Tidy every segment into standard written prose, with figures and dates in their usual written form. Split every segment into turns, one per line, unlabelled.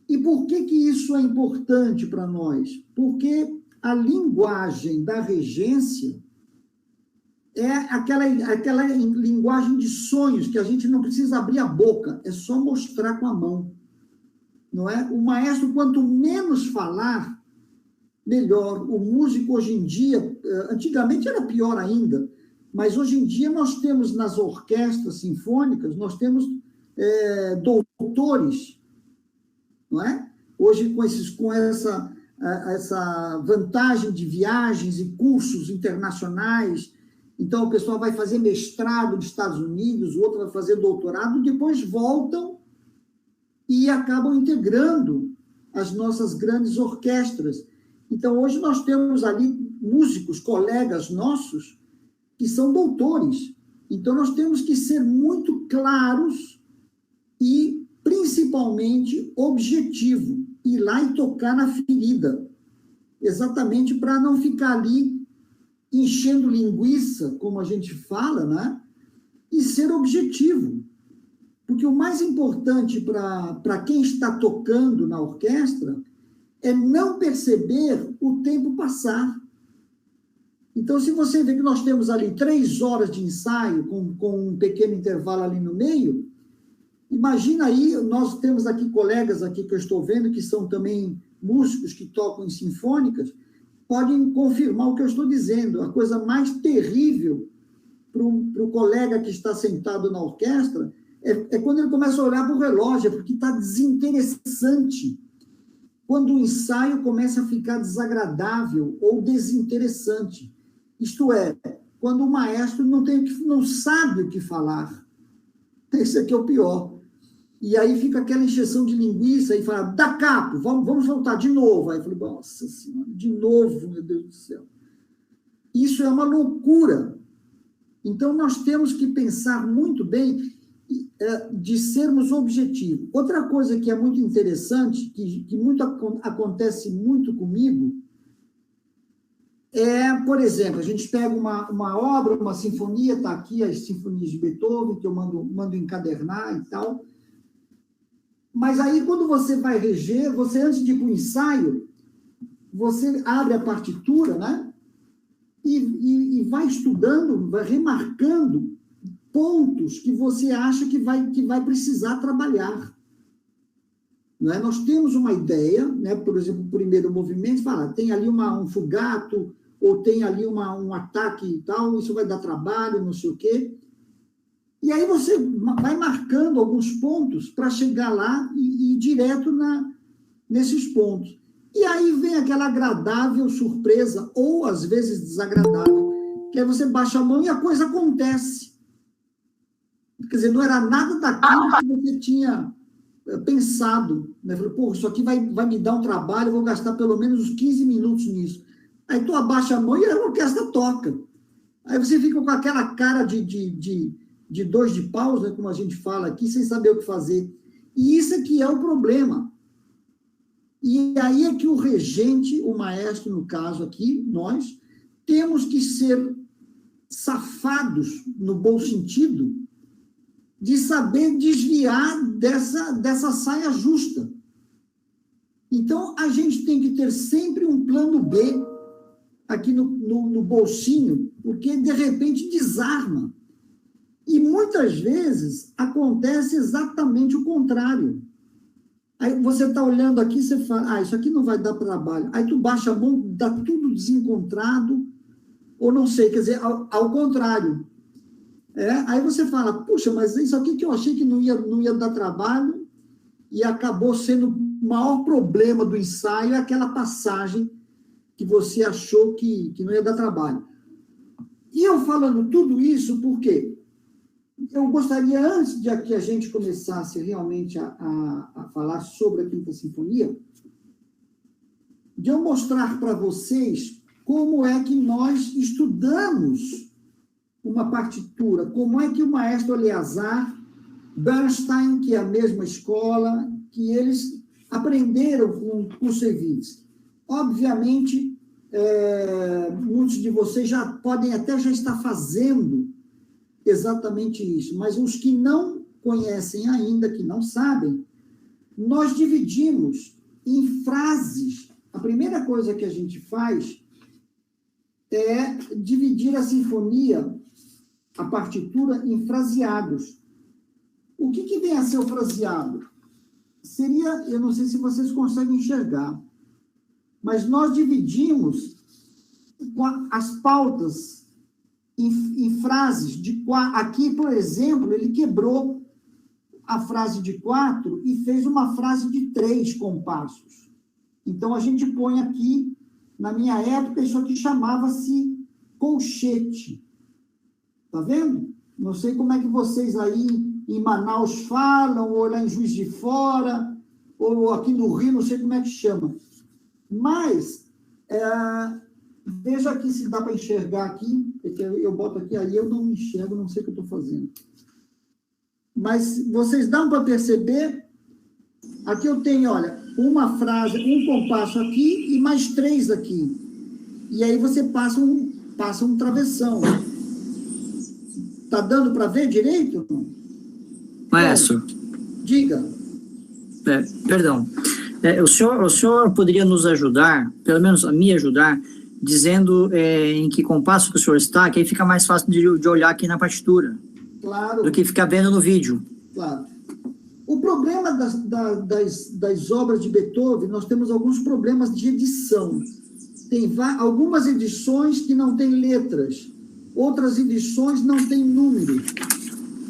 E por que isso é importante para nós? Porque a linguagem da regência é aquela linguagem de sonhos, que a gente não precisa abrir a boca, é só mostrar com a mão. Não é? O maestro, quanto menos falar, melhor. O músico, hoje em dia, antigamente era pior ainda, mas hoje em dia nós temos nas orquestras sinfônicas, nós temos doutores, não é? Hoje, com essa vantagem de viagens e cursos internacionais, então o pessoal vai fazer mestrado nos Estados Unidos, o outro vai fazer doutorado, depois voltam e acabam integrando as nossas grandes orquestras. Então, hoje nós temos ali músicos, colegas nossos, que são doutores. Então, nós temos que ser muito claros e, principalmente, objetivo. Ir lá e tocar na ferida. Exatamente para não ficar ali enchendo linguiça, como a gente fala, né? E ser objetivo. Porque o mais importante para quem está tocando na orquestra é não perceber o tempo passar. Então, se você vê que nós temos ali 3 horas de ensaio, com um pequeno intervalo ali no meio, imagina aí, nós temos aqui colegas aqui que eu estou vendo, que são também músicos que tocam em sinfônicas, podem confirmar o que eu estou dizendo. A coisa mais terrível para o colega que está sentado na orquestra é quando ele começa a olhar para o relógio, porque está desinteressante. Quando o ensaio começa a ficar desagradável ou desinteressante. Isto é, quando o maestro não sabe o que falar. Esse aqui é o pior. E aí fica aquela encheção de linguiça e fala, dá capo, vamos voltar de novo. Aí eu falei, nossa senhora, de novo, meu Deus do céu. Isso é uma loucura. Então, nós temos que pensar muito bem de sermos objetivos. Outra coisa que é muito interessante, que acontece muito comigo, por exemplo, a gente pega uma obra, uma sinfonia, está aqui as sinfonias de Beethoven, que eu mando encadernar e tal, mas aí quando você vai reger, você antes de ir para o ensaio, você abre a partitura, né? E vai estudando, vai remarcando pontos que você acha que vai precisar trabalhar. Não é? Nós temos uma ideia, né? Por exemplo, o primeiro movimento fala, tem ali um fugato, ou tem ali um ataque e tal, isso vai dar trabalho, não sei o quê. E aí você vai marcando alguns pontos para chegar lá e ir direto nesses pontos. E aí vem aquela agradável surpresa, ou às vezes desagradável, que aí você baixa a mão e a coisa acontece. Quer dizer, não era nada daquilo que você tinha pensado. Né? Falei, pô, isso aqui vai me dar um trabalho, eu vou gastar pelo menos uns 15 minutos nisso. Aí tu abaixa a mão e a orquestra toca. Aí você fica com aquela cara de 2 de paus, né, como a gente fala aqui, sem saber o que fazer. E isso é que é o problema. E aí é que o regente, o maestro, no caso aqui, nós, temos que ser safados, no bom sentido, de saber desviar dessa saia justa. Então, a gente tem que ter sempre um plano B aqui no bolsinho, porque, de repente, desarma. E, muitas vezes, acontece exatamente o contrário. Aí você está olhando aqui, você fala, isso aqui não vai dar trabalho. Aí tu baixa a mão, dá tudo desencontrado, ou não sei, quer dizer, ao contrário. Aí você fala, puxa, mas isso aqui que eu achei que não ia dar trabalho, e acabou sendo o maior problema do ensaio, é aquela passagem que você achou que não ia dar trabalho. E eu falando tudo isso, por quê? Eu gostaria, antes de que a gente começasse realmente a falar sobre a Quinta Sinfonia, de eu mostrar para vocês como é que nós estudamos uma partitura, como é que o maestro Eleazar, Bernstein, que é a mesma escola, que eles aprenderam com o Kusevitz. Obviamente, muitos de vocês podem até já estar fazendo exatamente isso, mas os que não conhecem ainda, que não sabem, nós dividimos em frases. A primeira coisa que a gente faz é dividir a sinfonia, a partitura, em fraseados. O que vem a ser o fraseado? Seria, eu não sei se vocês conseguem enxergar, mas nós dividimos as pautas em frases de 4. Aqui, por exemplo, ele quebrou a frase de 4 e fez uma frase de 3 compassos. Então, a gente põe aqui, na minha época, isso aqui chamava-se colchete. Tá vendo? Não sei como é que vocês aí em Manaus falam, ou lá em Juiz de Fora, ou aqui no Rio, não sei como é que chama. Mas, veja aqui se dá para enxergar aqui, porque eu boto aqui, aí eu não enxergo, não sei o que eu estou fazendo. Mas vocês dão para perceber, aqui eu tenho, olha, uma frase, um compasso aqui e mais 3 aqui. E aí você passa um travessão. Está dando para ver direito?
Maestro.
Diga.
Perdão. O senhor poderia nos ajudar, pelo menos a me ajudar, dizendo em que compasso que o senhor está, que aí fica mais fácil de olhar aqui na partitura. Claro. Do que ficar vendo no vídeo.
Claro. O problema das obras de Beethoven, nós temos alguns problemas de edição. Tem algumas edições que não têm letras, outras edições não têm número.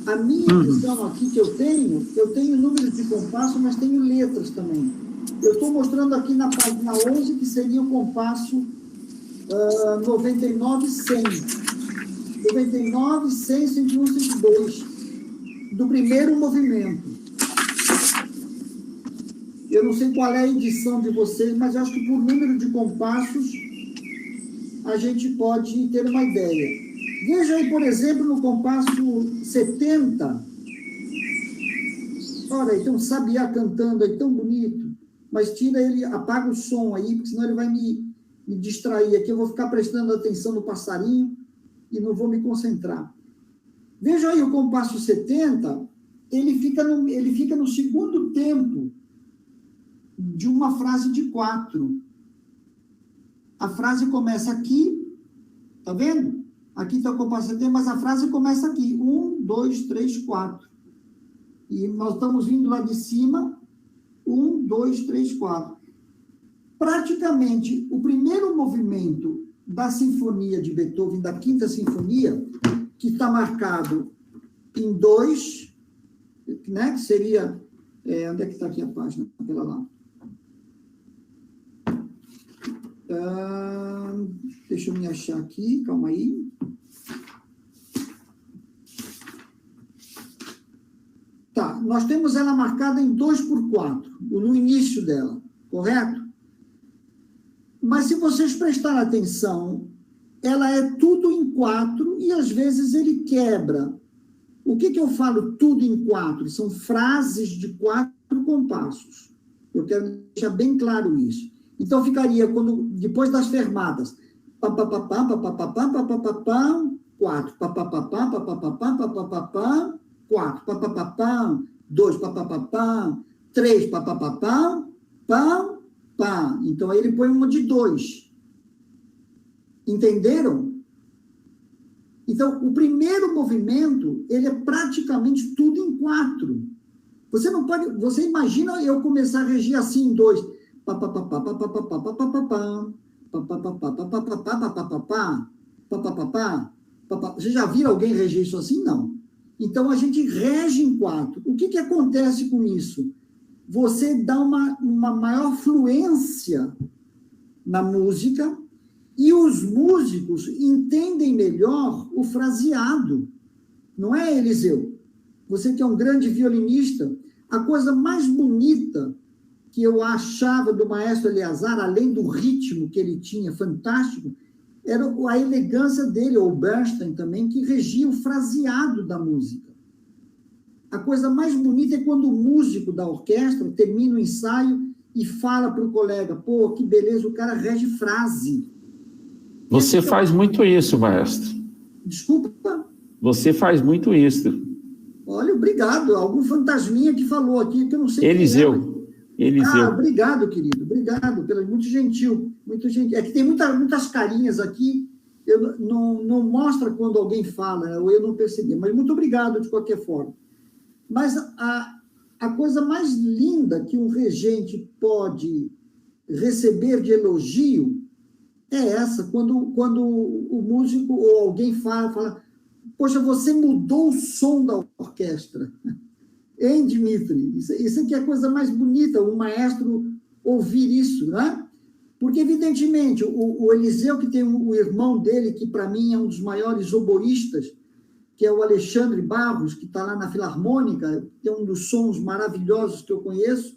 A minha edição aqui que eu tenho números de compasso, mas tenho letras também. Eu estou mostrando aqui na página 11, que seria o compasso 99, 100. 99, 100, 101, 102. Do primeiro movimento. Eu não sei qual é a edição de vocês, mas eu acho que por número de compassos a gente pode ter uma ideia. Veja aí, por exemplo, no compasso 70. Olha aí, tem um sabiá cantando aí, tão bonito. Mas tira ele, apaga o som aí, porque senão ele vai me distrair aqui. Eu vou ficar prestando atenção no passarinho e não vou me concentrar. Veja aí o compasso 70, ele fica no segundo tempo de uma frase de 4. A frase começa aqui, tá vendo? Aqui está o compasso 70, mas a frase começa aqui. 1, 2, 3, 4. E nós estamos vindo lá de cima. 1, 2, 3, 4. Praticamente, o primeiro movimento da Sinfonia de Beethoven, da Quinta Sinfonia, que está marcado em 2, né, que seria... onde é que está aqui a página? Aquela lá. Deixa eu me achar aqui, calma aí. Tá, nós temos ela marcada em 2/4, no início dela, correto? Mas se vocês prestarem atenção, ela é tudo em 4 e às vezes ele quebra. O que eu falo tudo em 4? São frases de 4 compassos. Eu quero deixar bem claro isso. Então ficaria, depois das fermadas, 4, 4, 2, 3, pá. Então, aí ele põe uma de 2. Entenderam? Então, o primeiro movimento, ele é praticamente tudo em 4. Você não pode... Você imagina eu começar a regir assim em 2. Você já viu alguém reger isso assim? Não. Então, a gente rege em 4. O que acontece com isso? Você dá uma maior fluência na música e os músicos entendem melhor o fraseado. Não é, Eliseu? Você que é um grande violinista, a coisa mais bonita que eu achava do maestro Eleazar, além do ritmo que ele tinha, fantástico, era a elegância dele, ou Bernstein também, que regia o fraseado da música. A coisa mais bonita é quando o músico da orquestra termina o ensaio e fala para o colega, pô, que beleza, o cara rege frase.
Você faz muito isso, maestro.
Desculpa?
Você faz muito isso.
Olha, obrigado. Algum fantasminha que falou aqui, que eu não sei
Eliseu. Eliseu.
Obrigado, querido, obrigado, muito gentil, muito gentil. É que tem muitas carinhas aqui, eu não mostra quando alguém fala, ou eu não percebi, mas muito obrigado de qualquer forma. Mas a coisa mais linda que um regente pode receber de elogio é essa, quando o músico ou alguém fala, poxa, você mudou o som da orquestra. Hein, Dmitry? Isso aqui é a coisa mais bonita, o maestro ouvir isso, né? Porque, evidentemente, o Eliseu, que tem o irmão dele, que para mim é um dos maiores oboístas, que é o Alexandre Barros, que está lá na Filarmônica, tem um dos sons maravilhosos que eu conheço,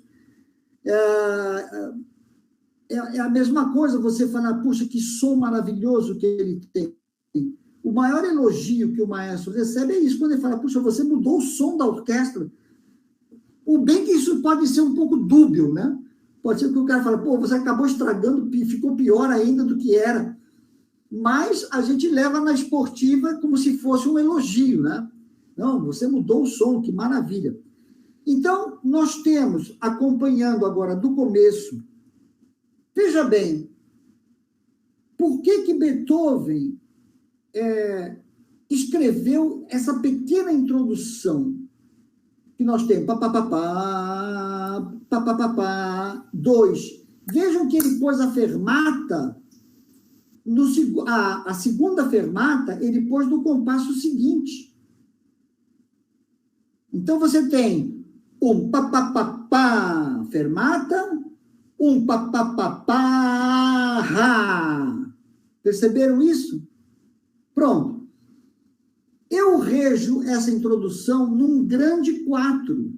é a mesma coisa você falar, puxa, que som maravilhoso que ele tem. O maior elogio que o maestro recebe é isso, quando ele fala, puxa, você mudou o som da orquestra. O bem que isso pode ser um pouco dúbio, né? Pode ser que o cara fale, pô, você acabou estragando, ficou pior ainda do que era. Mas a gente leva na esportiva como se fosse um elogio, né? Não, você mudou o som, que maravilha. Então, nós temos, acompanhando agora do começo, veja bem, por que Beethoven escreveu essa pequena introdução que nós temos? Papapá, papapá, 2. Vejam que ele pôs a fermata, a segunda fermata, ele pôs no compasso seguinte. Então, você tem um papapá, fermata, um papapá, rá. Perceberam isso? Pronto. Eu rejo essa introdução num grande 4.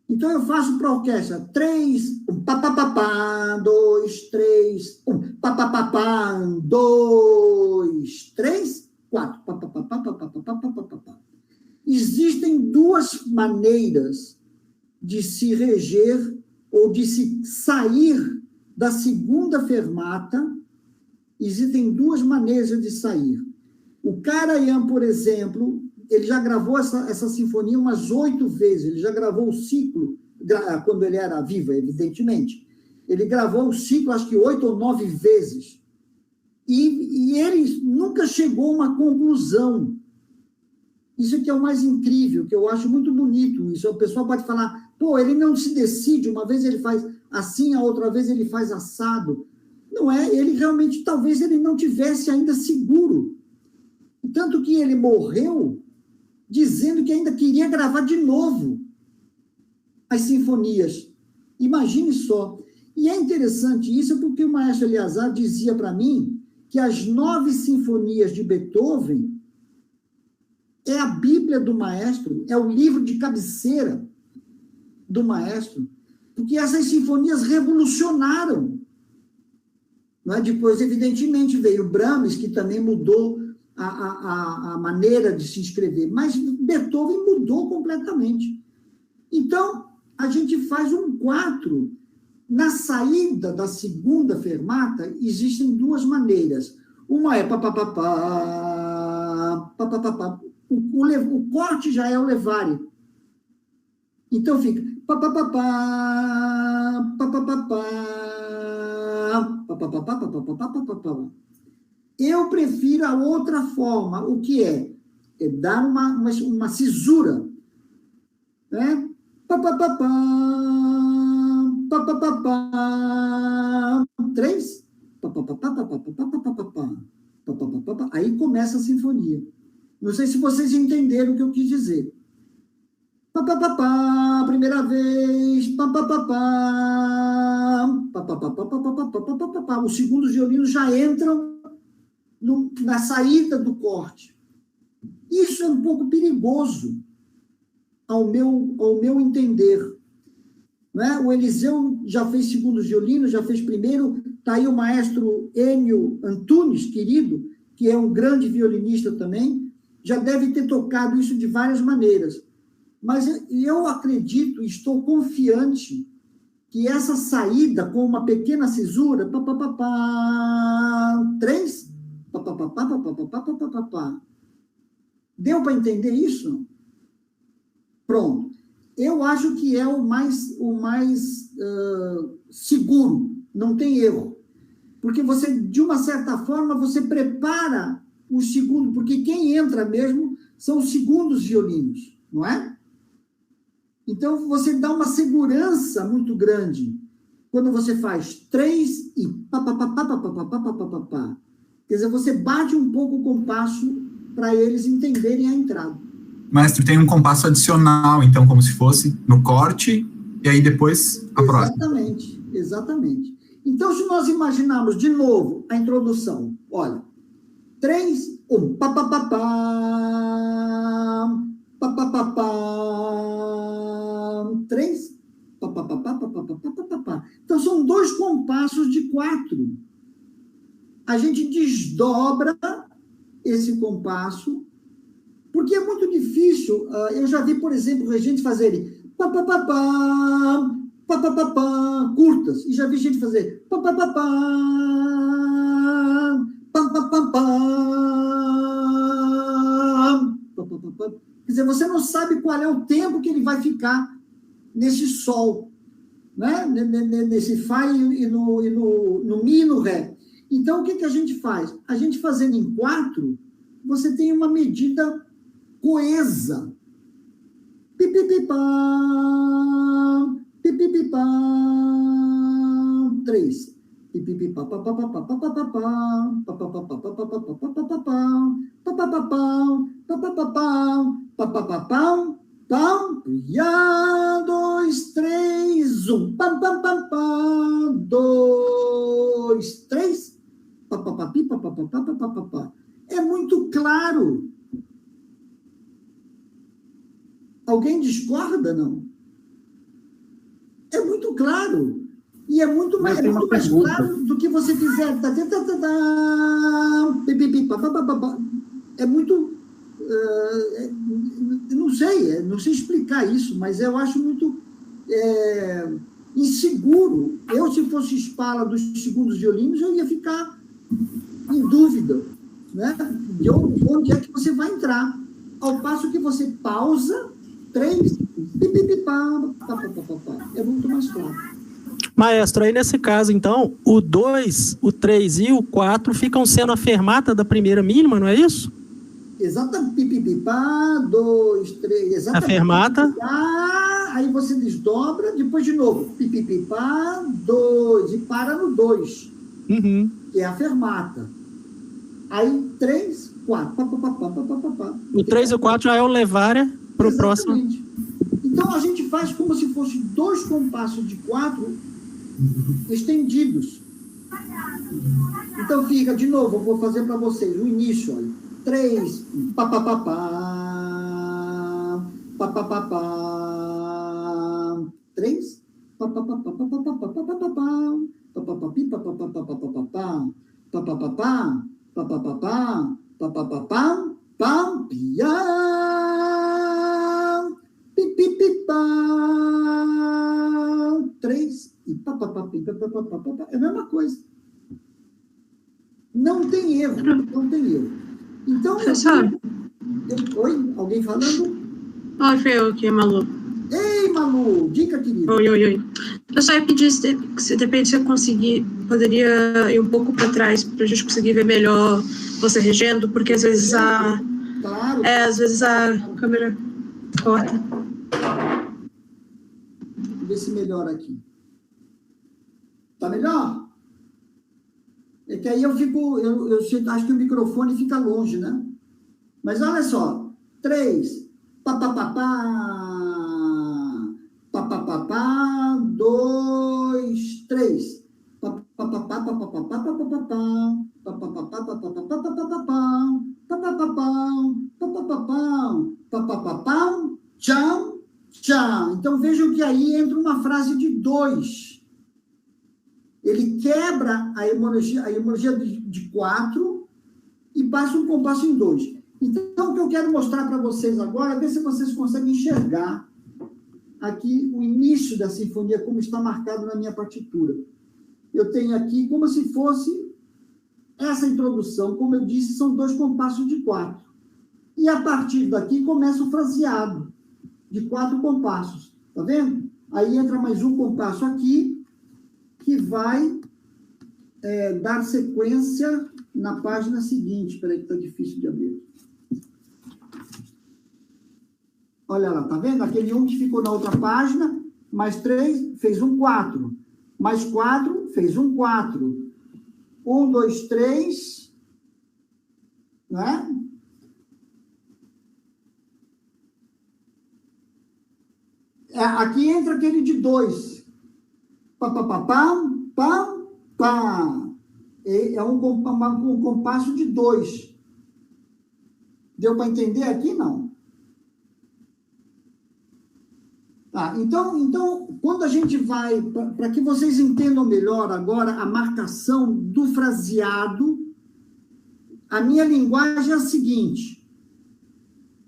Então, eu faço para a orquestra 3, um papapá, 2, 3, um papapá, 2, 3, 4. Papapá. Existem duas maneiras de se reger ou de se sair da segunda fermata. Existem duas maneiras de sair. O Karajan, por exemplo, ele já gravou essa sinfonia umas 8 vezes, ele já gravou o ciclo, quando ele era vivo, evidentemente. Ele gravou o ciclo, acho que 8 ou 9 vezes. E ele nunca chegou a uma conclusão. Isso que é o mais incrível, que eu acho muito bonito isso. O pessoal pode falar, pô, ele não se decide, uma vez ele faz assim, a outra vez ele faz assado. Não é, ele realmente, talvez ele não tivesse ainda seguro. Tanto que ele morreu dizendo que ainda queria gravar de novo as sinfonias. Imagine só. E é interessante isso porque o maestro Eleazar dizia para mim que as 9 sinfonias de Beethoven é a Bíblia do maestro, é o livro de cabeceira do maestro, porque essas sinfonias revolucionaram. Não é? Depois, evidentemente, veio Brahms, que também mudou a maneira de se escrever, mas Beethoven mudou completamente. Então, a gente faz um 4. Na saída da segunda fermata, existem duas maneiras. Uma é papapá, papapá. O corte já é o levare. Então, fica papapá, papapá, papapá, papapá. Eu prefiro a outra forma, o que é dar uma cisura, né? Papapá, papapá, 3, papapá, papapá, aí começa a sinfonia. Não sei se vocês entenderam o que eu quis dizer. Papapá, primeira vez, papapá, papapá, os segundos violinos já entram na saída do corte. Isso é um pouco perigoso, ao meu entender. Não é? O Eliseu já fez segundos violinos, já fez primeiro, está aí o maestro Enio Antunes, querido, que é um grande violinista também, já deve ter tocado isso de várias maneiras. Mas eu acredito, estou confiante, que essa saída com uma pequena cisura, 3, deu para entender isso? Pronto. Eu acho que é o mais seguro, não tem erro. Porque você, de uma certa forma, você prepara o segundo, porque quem entra mesmo são os segundos violinos, não é? Então, você dá uma segurança muito grande quando você faz 3 e pá, pá, pá, pá, pá, pá, pá, pá, pá, pá, pá, pá. Quer dizer, você bate um pouco o compasso para eles entenderem a entrada.
Mestre, tem um compasso adicional, então, como se fosse no corte, e aí depois a próxima.
Exatamente, exatamente. Então, se nós imaginarmos de novo a introdução, olha, 3, 1, pá, pá, pá, pá, pá, pá, pá, pá, 3, pá, pá, pá, pá, pá, pá, pá, pá, pá, pá. Então, são 2 compassos de 4. A gente desdobra esse compasso, porque é muito difícil. Eu já vi, por exemplo, regentes fazerem pá, pá, pá, pá, pá, pá, pá, pá, curtas, e já vi gente fazer pá, pá, pá, pá, pá, pá, pá, pá, pá, pá, pá, pá. Quer dizer, você não sabe qual é o tempo que ele vai ficar nesse sol, né? Nesse Fá e no Mi e no Ré. Então, o que a gente faz? A gente fazendo em 4, você tem uma medida coesa. Pipipipá, pipipipá, 3. Pipipipá, papapá, papapá, papapá, papapá, papapá, pam, ya, 2, 3, 1, pam, pam, pam, pam, 2, 3, papapapi, papapá, papapá. É muito claro. Alguém discorda, não? É muito claro. E é muito mais claro do que você fizer. É muito... não sei explicar isso, mas eu acho muito inseguro. Eu, se fosse escala dos segundos violinos, eu ia ficar em dúvida, né? De onde é que você vai entrar. Ao passo que você pausa, 3, é muito mais claro.
Maestro, aí nesse caso, então, o 2, o 3 e o 4 ficam sendo a fermata da primeira mínima, não é isso?
Exatamente. Pipipipá, 2, 3, exatamente.
A fermata.
Aí você desdobra, depois de novo. Pipipipá, 2, e para no 2, que é a fermata. Aí 3, 4.
O 3 e o 4 já é o levária para o próximo.
Então a gente faz como se fosse 2 compassos de 4 estendidos. Então fica, de novo, eu vou fazer para vocês o início, olha. 3, papapá, papapá, 3, papapá, papapá, papapapi, papapá, papapá, papapá, papapá, pam, piá, pipipipá, 3 e papapapi, papapá, é a mesma coisa. Não tem erro, não tem erro. Então,
professor.
Oi? Alguém falando?
Oi, foi eu aqui, Malu.
Ei, Malu, dica, querida.
Oi. Eu só ia pedir, se depende se eu conseguir, poderia ir um pouco para trás, para a gente conseguir ver melhor você regendo, porque às vezes
Claro.
às vezes a câmera corta.
Vou ver se melhora aqui. Tá melhor? É que aí eu acho que o microfone fica longe, né? Mas olha só. 3, papapá, papapá, 2, 3, papapá, papapá, papapá, papapá, tchau, tchau. Então vejam que aí entra uma frase de 2. Ele quebra a hemorragia de 4 e passa um compasso em 2. Então, o que eu quero mostrar para vocês agora é ver se vocês conseguem enxergar aqui o início da sinfonia, como está marcado na minha partitura. Eu tenho aqui como se fosse essa introdução. Como eu disse, são 2 compassos de 4. E a partir daqui começa o fraseado. de 4 compassos. Tá vendo? Aí entra mais um compasso aqui, que vai dar sequência na página seguinte. Espera aí que está difícil de abrir. Olha lá, tá vendo? Aquele 1 que ficou na outra página, mais 3, fez um 4. Mais 4, fez um 4. 1, 2, 3, né? Aqui entra aquele de 2. Pá, pá, pá, pá, pá, pá. É um compasso de 2. Deu para entender aqui? Não. Tá, então, quando a gente vai, para que vocês entendam melhor agora a marcação do fraseado, a minha linguagem é a seguinte: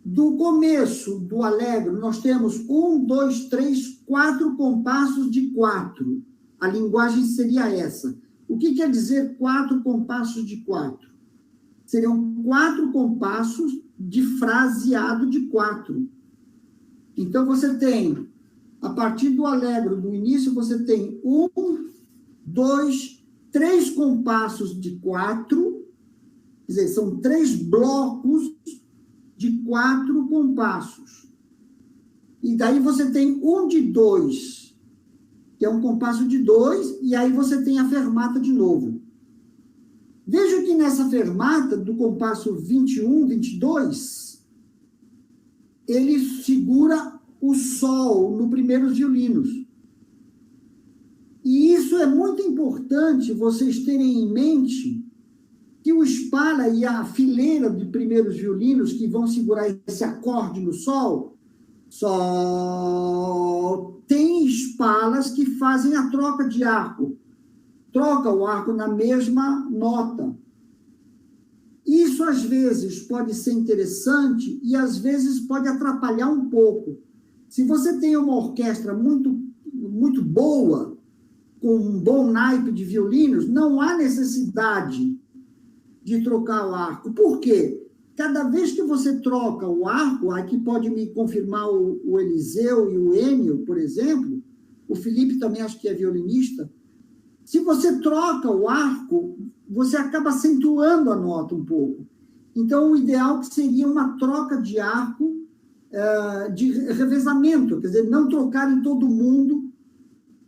do começo do Allegro, nós temos 1, 2, 3, 4 compassos de 4. A linguagem seria essa. O que quer dizer 4 compassos de 4? Seriam 4 compassos de fraseado de 4. Então, você tem, a partir do Allegro, do início, você tem 1, 2, 3 compassos de 4, quer dizer, são 3 blocos de 4 compassos. E daí você tem um de 2, que é um compasso de 2, e aí você tem a fermata de novo. Veja que nessa fermata, do compasso 21, 22, ele segura o sol no primeiros violinos. E isso é muito importante vocês terem em mente que o espala e a fileira de primeiros violinos que vão segurar esse acorde no sol, tem espalas que fazem a troca de arco. Troca o arco na mesma nota. Isso, às vezes, pode ser interessante e, às vezes, pode atrapalhar um pouco. Se você tem uma orquestra muito, muito boa, com um bom naipe de violinos, não há necessidade de trocar o arco. Por quê? Cada vez que você troca o arco, aqui pode me confirmar o Eliseu e o Enio, por exemplo, o Felipe também acho que é violinista, se você troca o arco, você acaba acentuando a nota um pouco. Então, o ideal seria uma troca de arco de revezamento, quer dizer, não trocar em todo mundo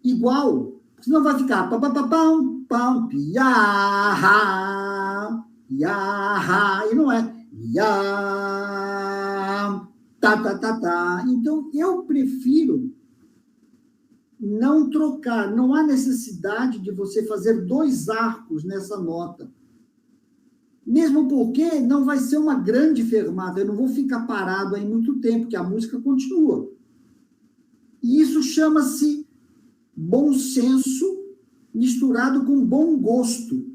igual, senão vai ficar pam, pam, piá, e não é iá, tá. Então, eu prefiro não trocar, não há necessidade de você fazer 2 arcos nessa nota. Mesmo porque não vai ser uma grande fermata, eu não vou ficar parado aí muito tempo, porque a música continua. E isso chama-se bom senso misturado com bom gosto.